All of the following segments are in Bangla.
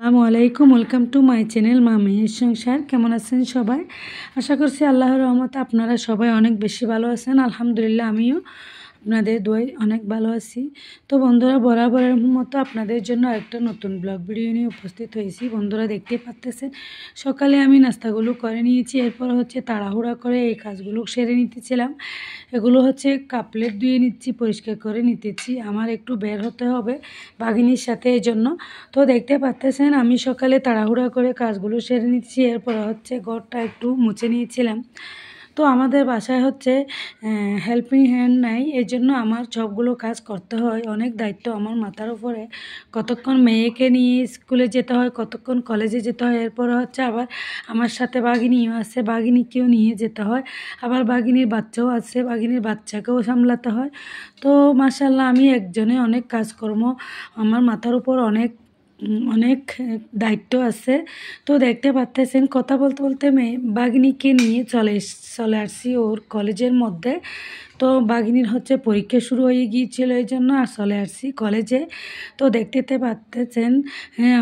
আসসালামু আলাইকুম, ওয়েলকাম টু মাই চ্যানেল মা মেহের সংসার। কেমন আছেন সবাই? আশা করছি আল্লাহর রহমতে আপনারা সবাই অনেক বেশি ভালো আছেন। আলহামদুলিল্লাহ আমিও আপনাদের দোয়ায় অনেক ভালো আছি। তো বন্ধুরা, বরাবরের মতো আপনাদের জন্য একটা নতুন ব্লগ ভিডিও নিয়ে উপস্থিত হয়েছি। বন্ধুরা, দেখতে পাচ্তেছেন সকালে আমি নাস্তাগুলো করে নিয়েছি, এরপর তাড়াহুড়া করে এই কাজগুলো সেরে নিতেছিলাম। এগুলো কাপ প্লেট ধুয়ে নিচ্ছি, পরিষ্কার করে নিতেছি। আমার একটু বের হতে হবে বাঘিনীর সাথে, এই জন্য। তো দেখতে পাচ্তেছেন আমি সকালে তাড়াহুড়া করে কাজগুলো সেরে নিচ্ছি, এরপর ঘরটা একটু মুছে নিয়েছিলাম। তো আমাদের বাসায় হেল্পিং হ্যান্ড নাই, এই জন্য আমার সবগুলো কাজ করতে হয়। অনেক দায়িত্ব আমার মাথার উপরে। কতক্ষণ মেয়েকে নিয়ে স্কুলে যেতে হয়, কতক্ষণ কলেজে যেতে হয়, এরপর আবার আমার সাথে বাঘিনীও আছে, বাঘিনীকেও নিয়ে যেতে হয়। আবার বাঘিনীর বাচ্চাও আছে, বাঘিনীর বাচ্চাকেও সামলাতে হয়। তো মাশাআল্লাহ, আমি একজনে অনেক কাজকর্ম, আমার মাথার উপর অনেক অনেক দায়িত্ব আছে। তো দেখতে পাচ্তেছেন কথা বলতে বলতে বাঘিনীকে নিয়ে চলে আসছি ওর কলেজের মধ্যে। তো বাঘিনীর পরীক্ষা শুরু হয়ে গিয়েছিল, এই জন্য আর চলে আসছি কলেজে। তো দেখতে পাচ্তেছেন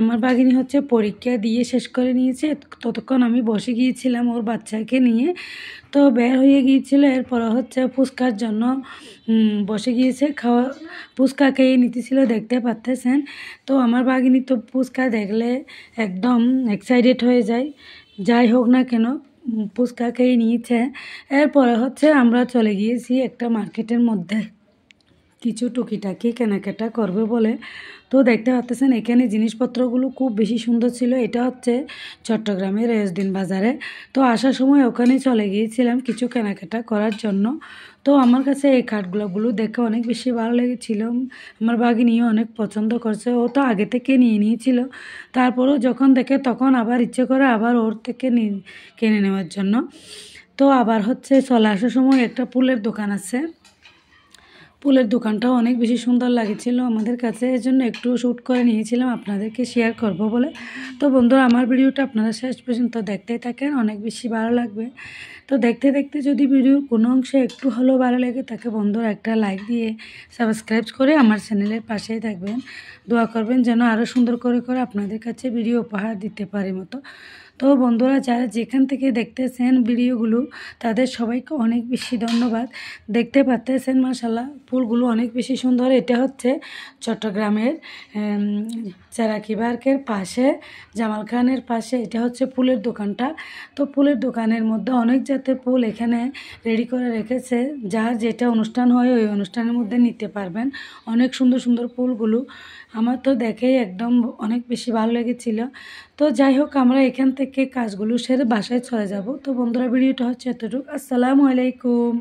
আমার বাঘিনী পরীক্ষা দিয়ে শেষ করে নিয়েছে, ততক্ষণ আমি বসে গিয়েছিলাম ওর বাচ্চাকে নিয়ে। তো বের হয়ে গিয়েছিল, এরপর ফুচকার জন্য বসে গিয়েছে ফুচকা খেয়ে নিতেছিল, দেখতে পাচ্তেছেন। তো আমার বাঘিনী তো ফুচকা দেখলে একদম এক্সাইটেড হয়ে যায়, যাই হোক না কেন ফুচকা খেয়ে নিয়েছে। এরপরে আমরা চলে গিয়েছি একটা মার্কেটের মধ্যে কিছু টুকিটাকি কেনাকাটা করবে বলে। তো দেখতে পাচ্ছেন এখানে জিনিসপত্রগুলো খুব বেশি সুন্দর ছিল। এটা চট্টগ্রামের রেসদিন বাজারে। তো আসার সময় ওখানে চলে গিয়েছিলাম কিছু কেনাকাটা করার জন্য। তো আমার কাছে এই কাঠগোলাপগুলো দেখে অনেক বেশি ভালো লেগেছিল। আমার বাঘিনীও অনেক পছন্দ করছে, ও তো আগে থেকে নিয়ে নিয়েছিল। তারপরেও যখন দেখে তখন আবার ইচ্ছে করে আবার ওর থেকে কিনে নেওয়ার জন্য। তো আবার চলে আসার সময় একটা ফুলের দোকান আছে, ফুলের দোকানটাও অনেক বেশি সুন্দর লাগছিল আমাদের কাছে, এই জন্য একটু শ্যুট করে নিয়েছিলাম আপনাদেরকে শেয়ার করব বলে। তো বন্ধুরা, আমার ভিডিওটা আপনারা শেষ পর্যন্ত দেখতেই থাকেন, অনেক বেশি ভালো লাগবে। তো দেখতে দেখতে যদি ভিডিওর কোনো অংশে একটু হলেও ভালো লাগে তাকে বন্ধুরা একটা লাইক দিয়ে সাবস্ক্রাইব করে আমার চ্যানেলের পাশেই থাকবেন। দোয়া করবেন যেন আরও সুন্দর করে আপনাদের কাছে ভিডিও উপহার দিতে পারি মতো। তো বন্ধুরা, যারা যেখান থেকে দেখতেছেন ভিডিওগুলো তাদের সবাইকে অনেক বেশি ধন্যবাদ। দেখতে পাচ্তেছেন মাশাআল্লাহ ফুলগুলো অনেক বেশি সুন্দর। এটা চট্টগ্রামের চারাকি পার্কের পাশে, জামাল খানের পাশে এটা ফুলের দোকানটা। তো ফুলের দোকানের মধ্যে অনেক জাতের ফুল এখানে রেডি করে রেখেছে, যার যেটা অনুষ্ঠান হয় ওই অনুষ্ঠানের মধ্যে নিতে পারবেন। অনেক সুন্দর সুন্দর ফুলগুলো আমার তো দেখেই একদম অনেক বেশি ভালো লেগেছিল। তো যাই হোক, আমরা এখান থেকে কাজগুলো সেরে বাসায় চলে যাব। তো বন্ধুরা, ভিডিওটা এতটুকু। আসসালামু আলাইকুম।